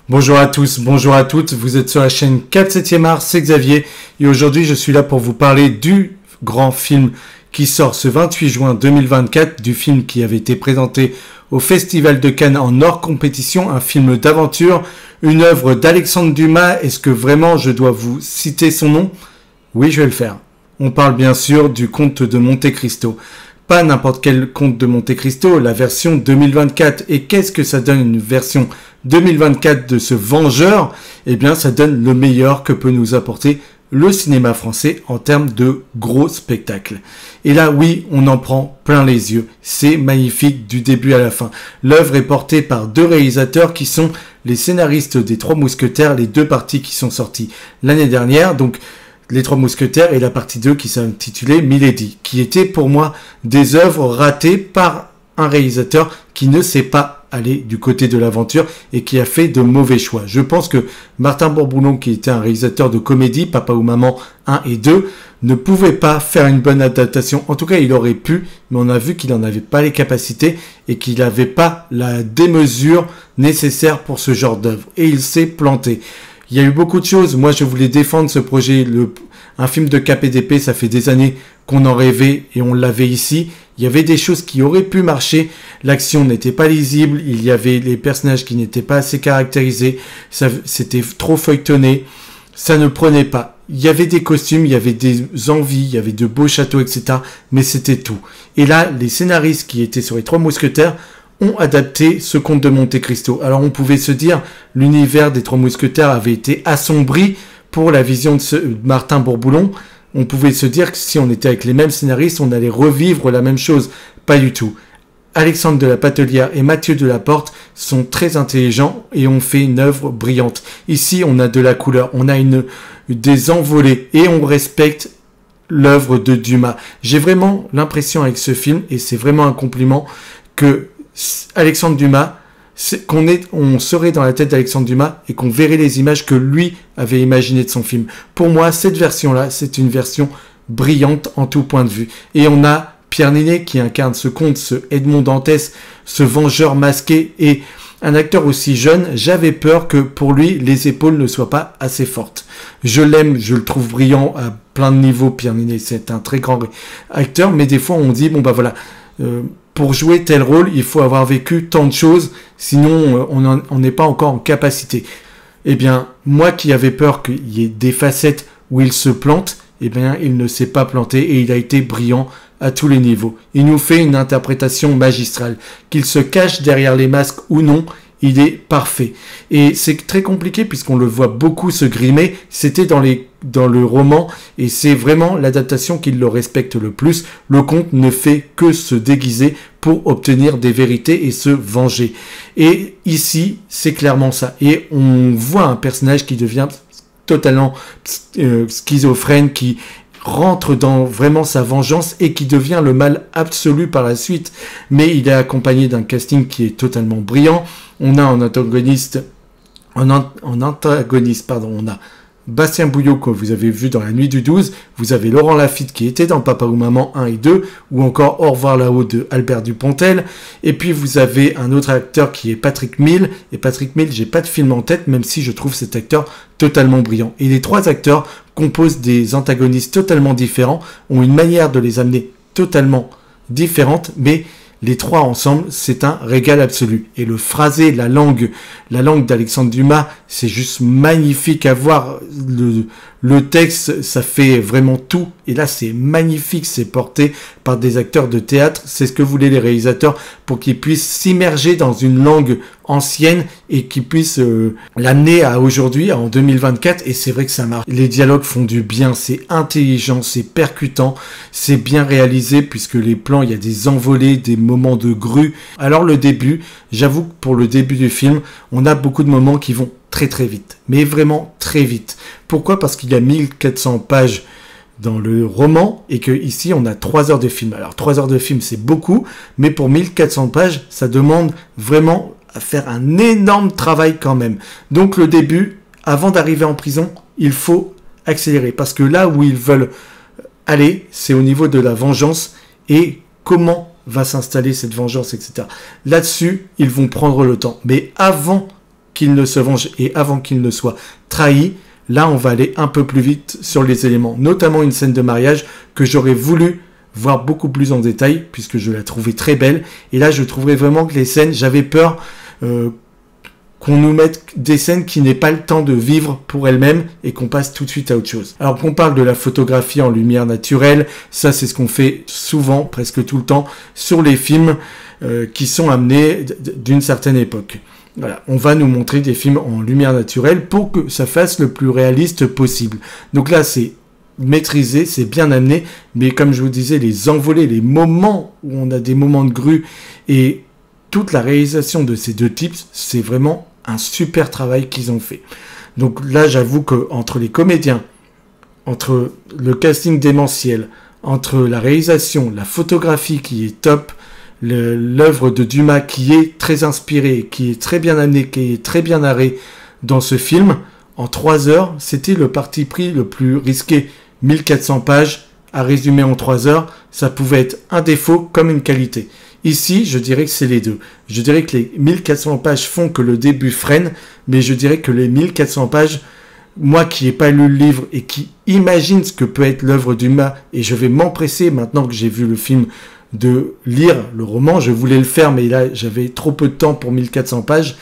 Bonjour à tous, bonjour à toutes, vous êtes sur la chaîne 4/7e art, c'est Xavier et aujourd'hui je suis là pour vous parler du grand film qui sort ce 28 juin 2024, du film qui avait été présenté au Festival de Cannes en hors compétition, un film d'aventure, une œuvre d'Alexandre Dumas. Est-ce que vraiment je dois vous citer son nom? Oui, je vais le faire. On parle bien sûr du Comte de Monte Cristo. Pas n'importe quel Comte de Monte Cristo, la version 2024. Et qu'est-ce que ça donne une version 2024 de ce Vengeur? Eh bien, ça donne le meilleur que peut nous apporter le cinéma français en termes de gros spectacles. Et là, oui, on en prend plein les yeux. C'est magnifique du début à la fin. L'œuvre est portée par deux réalisateurs qui sont les scénaristes des Trois Mousquetaires, les deux parties qui sont sorties l'année dernière. Donc, les Trois Mousquetaires et la partie 2 qui s'intitulait Milady, qui étaient pour moi des œuvres ratées par un réalisateur qui ne sait pas aller du côté de l'aventure et qui a fait de mauvais choix. Je pense que Martin Bourboulon, qui était un réalisateur de comédie, Papa ou Maman 1 et 2, ne pouvait pas faire une bonne adaptation. En tout cas, il aurait pu, mais on a vu qu'il n'en avait pas les capacités et qu'il n'avait pas la démesure nécessaire pour ce genre d'œuvre. Et il s'est planté. Il y a eu beaucoup de choses. Moi, je voulais défendre ce projet. Un film de KPDP, ça fait des années qu'on en rêvait et on l'avait ici. Il y avait des choses qui auraient pu marcher. L'action n'était pas lisible. Il y avait les personnages qui n'étaient pas assez caractérisés. C'était trop feuilletonné. Ça ne prenait pas. Il y avait des costumes, il y avait des envies, il y avait de beaux châteaux, etc. Mais c'était tout. Et là, les scénaristes qui étaient sur les Trois Mousquetaires ont adapté ce Comte de Monte Cristo. Alors on pouvait se dire, l'univers des Trois Mousquetaires avait été assombri pour la vision de Martin Bourboulon. On pouvait se dire que si on était avec les mêmes scénaristes, on allait revivre la même chose. Pas du tout. Alexandre de la Patelière et Mathieu Delaporte sont très intelligents et ont fait une œuvre brillante. Ici, on a de la couleur, on a des envolées et on respecte l'œuvre de Dumas. J'ai vraiment l'impression avec ce film, et c'est vraiment un compliment, que Alexandre Dumas, on serait dans la tête d'Alexandre Dumas et qu'on verrait les images que lui avait imaginées de son film. Pour moi, cette version-là, c'est une version brillante en tout point de vue. Et on a Pierre Ninet qui incarne ce comte, ce Edmond Dantès, ce vengeur masqué, et un acteur aussi jeune. J'avais peur que pour lui, les épaules ne soient pas assez fortes. Je l'aime, je le trouve brillant à plein de niveaux. Pierre Ninet, c'est un très grand acteur, mais des fois on dit, bon bah voilà, pour jouer tel rôle, il faut avoir vécu tant de choses, sinon on n'est pas encore en capacité. Eh bien, moi qui avais peur qu'il y ait des facettes où il se plante, eh bien, il ne s'est pas planté et il a été brillant à tous les niveaux. Il nous fait une interprétation magistrale. Qu'il se cache derrière les masques ou non, il est parfait. Et c'est très compliqué puisqu'on le voit beaucoup se grimer. C'était dans le roman et c'est vraiment l'adaptation qui le respecte le plus. Le conte ne fait que se déguiser pour obtenir des vérités et se venger. Et ici, c'est clairement ça. Et on voit un personnage qui devient totalement schizophrène, qui rentre dans vraiment sa vengeance et qui devient le mal absolu par la suite. Mais il est accompagné d'un casting qui est totalement brillant. On a en antagoniste, on a Bastien Bouillot, que vous avez vu dans La Nuit du 12, vous avez Laurent Lafitte qui était dans Papa ou Maman 1 et 2, ou encore Au revoir là-haut de Albert Dupontel, et puis vous avez un autre acteur qui est Patrick Mille, et Patrick Mille, j'ai pas de film en tête, même si je trouve cet acteur totalement brillant. Et les trois acteurs composent des antagonistes totalement différents, ont une manière de les amener totalement différente, mais les trois ensemble, c'est un régal absolu. Et le phrasé, la langue d'Alexandre Dumas, c'est juste magnifique à voir. Le texte, ça fait vraiment tout. Et là, c'est magnifique. C'est porté par des acteurs de théâtre. C'est ce que voulaient les réalisateurs pour qu'ils puissent s'immerger dans une langue ancienne et qu'ils puissent l'amener à aujourd'hui, en 2024. Et c'est vrai que ça marche. Les dialogues font du bien. C'est intelligent, c'est percutant, c'est bien réalisé puisque les plans, il y a des envolées, des moments de grue. Alors le début, j'avoue que pour le début du film, on a beaucoup de moments qui vont très très vite, mais vraiment très vite. Pourquoi? Parce qu'il y a 1400 pages dans le roman et que ici on a 3 heures de film. Alors 3 heures de film, c'est beaucoup, mais pour 1400 pages, ça demande vraiment à faire un énorme travail quand même. Donc le début, avant d'arriver en prison, il faut accélérer parce que là où ils veulent aller, c'est au niveau de la vengeance et comment va s'installer cette vengeance, etc. Là-dessus, ils vont prendre le temps. Mais avant qu'il ne se venge et avant qu'il ne soit trahi, là on va aller un peu plus vite sur les éléments, notamment une scène de mariage que j'aurais voulu voir beaucoup plus en détail, puisque je la trouvais très belle, et là je trouverais vraiment que les scènes, j'avais peur qu'on nous mette des scènes qui n'aient pas le temps de vivre pour elles-mêmes et qu'on passe tout de suite à autre chose. Alors qu'on parle de la photographie en lumière naturelle, ça c'est ce qu'on fait souvent, presque tout le temps, sur les films qui sont amenés d'une certaine époque. Voilà, on va nous montrer des films en lumière naturelle pour que ça fasse le plus réaliste possible. Donc là c'est maîtrisé, c'est bien amené, mais comme je vous disais, les envolées, les moments où on a des moments de grue et toute la réalisation de ces deux types, c'est vraiment un super travail qu'ils ont fait. Donc là, j'avoue que entre les comédiens, entre le casting démentiel, entre la réalisation, la photographie qui est top, l'œuvre de Dumas qui est très inspirée, qui est très bien amenée, qui est très bien narrée dans ce film, en 3 heures, c'était le parti pris le plus risqué. 1400 pages à résumer en 3 heures, ça pouvait être un défaut comme une qualité. Ici, je dirais que c'est les deux. Je dirais que les 1400 pages font que le début freine, mais je dirais que les 1400 pages, moi qui n'ai pas lu le livre et qui imagine ce que peut être l'œuvre Dumas, et je vais m'empresser maintenant que j'ai vu le film de lire le roman, je voulais le faire, mais là j'avais trop peu de temps pour 1400 pages,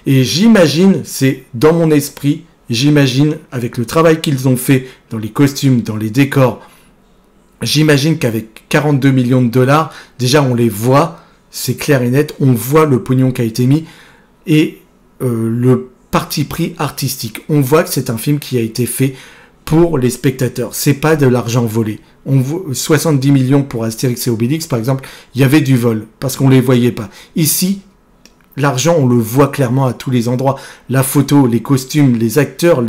et j'imagine, c'est dans mon esprit, j'imagine avec le travail qu'ils ont fait dans les costumes, dans les décors, j'imagine qu'avec 42 millions de dollars, déjà on les voit, c'est clair et net, on voit le pognon qui a été mis et le parti pris artistique. On voit que c'est un film qui a été fait pour les spectateurs. C'est pas de l'argent volé. On voit 70 millions pour Astérix et Obélix, par exemple, il y avait du vol parce qu'on les voyait pas. Ici, l'argent, on le voit clairement à tous les endroits. La photo, les costumes, les acteurs,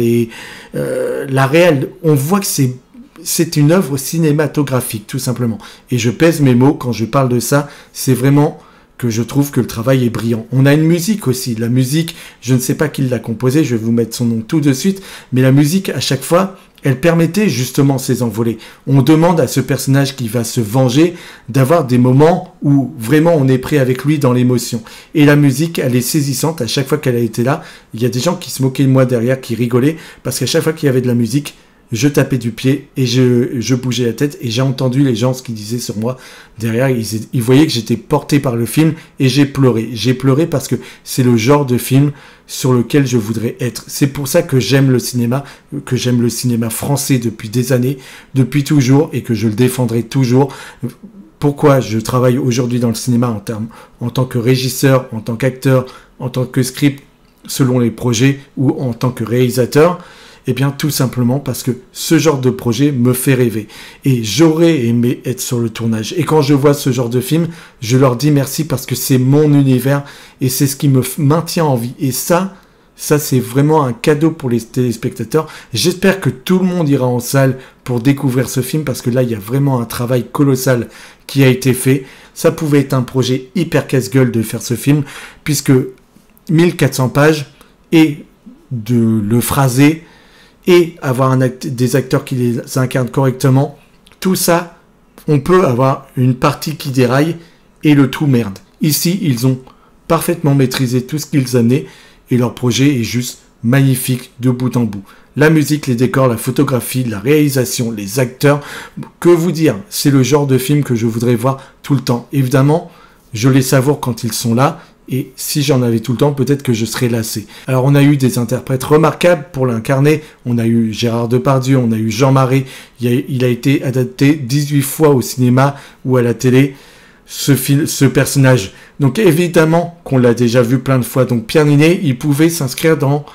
la réelle, on voit que c'est une œuvre cinématographique, tout simplement. Et je pèse mes mots quand je parle de ça, c'est vraiment que je trouve que le travail est brillant. On a une musique aussi. La musique, je ne sais pas qui l'a composée, je vais vous mettre son nom tout de suite, mais la musique, à chaque fois, elle permettait justement ces envolées. On demande à ce personnage qui va se venger d'avoir des moments où vraiment on est prêt avec lui dans l'émotion. Et la musique, elle est saisissante à chaque fois qu'elle a été là. Il y a des gens qui se moquaient de moi derrière, qui rigolaient, parce qu'à chaque fois qu'il y avait de la musique, je tapais du pied et je bougeais la tête et j'ai entendu les gens ce qu'ils disaient sur moi. Derrière, ils voyaient que j'étais porté par le film et j'ai pleuré. J'ai pleuré parce que c'est le genre de film sur lequel je voudrais être. C'est pour ça que j'aime le cinéma français depuis des années, depuis toujours, et que je le défendrai toujours. Pourquoi je travaille aujourd'hui dans le cinéma en tant que régisseur, en tant qu'acteur, en tant que script, selon les projets, ou en tant que réalisateur? Eh bien, tout simplement parce que ce genre de projet me fait rêver. Et j'aurais aimé être sur le tournage. Et quand je vois ce genre de film, je leur dis merci parce que c'est mon univers et c'est ce qui me maintient en vie. Et ça c'est vraiment un cadeau pour les téléspectateurs. J'espère que tout le monde ira en salle pour découvrir ce film parce que là, il y a vraiment un travail colossal qui a été fait. Ça pouvait être un projet hyper casse-gueule de faire ce film puisque 1400 pages et de le phraser et avoir des acteurs qui les incarnent correctement, tout ça, on peut avoir une partie qui déraille et le tout merde. Ici, ils ont parfaitement maîtrisé tout ce qu'ils amenaient et leur projet est juste magnifique de bout en bout. La musique, les décors, la photographie, la réalisation, les acteurs, que vous dire, c'est le genre de film que je voudrais voir tout le temps. Évidemment, je les savoure quand ils sont là. Et si j'en avais tout le temps, peut-être que je serais lassé. Alors on a eu des interprètes remarquables pour l'incarner. On a eu Gérard Depardieu, on a eu Jean Marais. Il a été adapté 18 fois au cinéma ou à la télé, ce personnage. Donc évidemment qu'on l'a déjà vu plein de fois. Donc Pierre Niney, il pouvait s'inscrire dans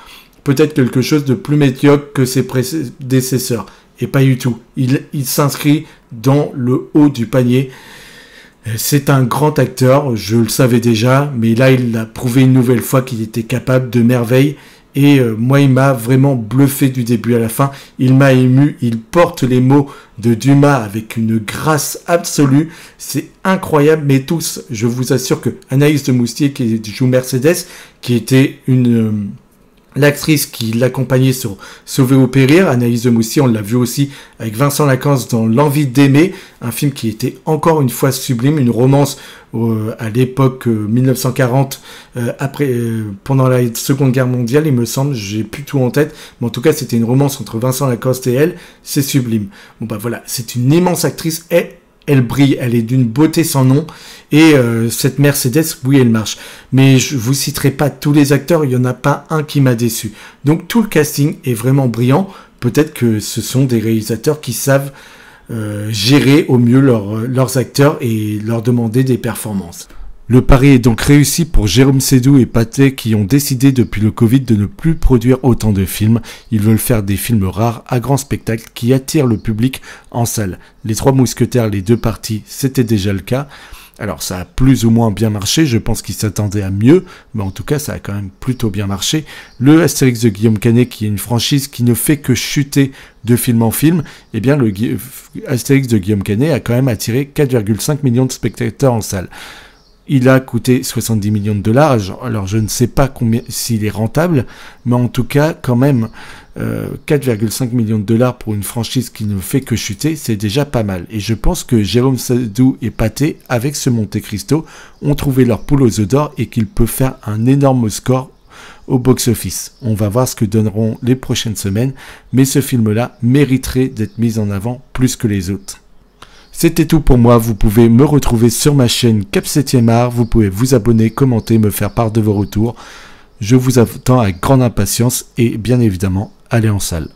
peut-être quelque chose de plus médiocre que ses prédécesseurs. Et pas du tout. Il s'inscrit dans le haut du panier. C'est un grand acteur, je le savais déjà, mais là il a prouvé une nouvelle fois qu'il était capable de merveilles. Et moi il m'a vraiment bluffé du début à la fin, il m'a ému, il porte les mots de Dumas avec une grâce absolue, c'est incroyable. Mais tous, je vous assure que Anaïs de Moustier qui joue Mercedes, qui était une L'actrice qui l'accompagnait sur Sauver ou périr, Anaïs de Moussy, on l'a vu aussi avec Vincent Lacan dans L'envie d'aimer, un film qui était encore une fois sublime, une romance à l'époque 1940, pendant la Seconde Guerre mondiale, il me semble, j'ai plus tout en tête, mais en tout cas c'était une romance entre Vincent Lacoste et elle, c'est sublime. Bon bah voilà, c'est une immense actrice, elle brille, elle est d'une beauté sans nom, et cette Mercedes, oui, elle marche. Mais je vous citerai pas tous les acteurs, il y en a pas un qui m'a déçu. Donc tout le casting est vraiment brillant. Peut-être que ce sont des réalisateurs qui savent gérer au mieux leurs acteurs et leur demander des performances. Le pari est donc réussi pour Jérôme Sédou et Pathé qui ont décidé depuis le Covid de ne plus produire autant de films. Ils veulent faire des films rares à grand spectacle qui attirent le public en salle. Les Trois Mousquetaires, les deux parties, c'était déjà le cas. Alors ça a plus ou moins bien marché, je pense qu'ils s'attendaient à mieux, mais en tout cas ça a quand même plutôt bien marché. Le Astérix de Guillaume Canet, qui est une franchise qui ne fait que chuter de film en film, eh bien le Astérix de Guillaume Canet a quand même attiré 4,5 millions de spectateurs en salle. Il a coûté 70 millions de dollars, alors je ne sais pas s'il est rentable, mais en tout cas, quand même, 4,5 millions de dollars pour une franchise qui ne fait que chuter, c'est déjà pas mal. Et je pense que Jérôme Sédou et Pathé, avec ce Monte Cristo, ont trouvé leur poule aux œufs d'or et qu'ils peuvent faire un énorme score au box-office. On va voir ce que donneront les prochaines semaines, mais ce film-là mériterait d'être mis en avant plus que les autres. C'était tout pour moi, vous pouvez me retrouver sur ma chaîne Cap 7e art, vous pouvez vous abonner, commenter, me faire part de vos retours. Je vous attends avec grande impatience et bien évidemment, allez en salle.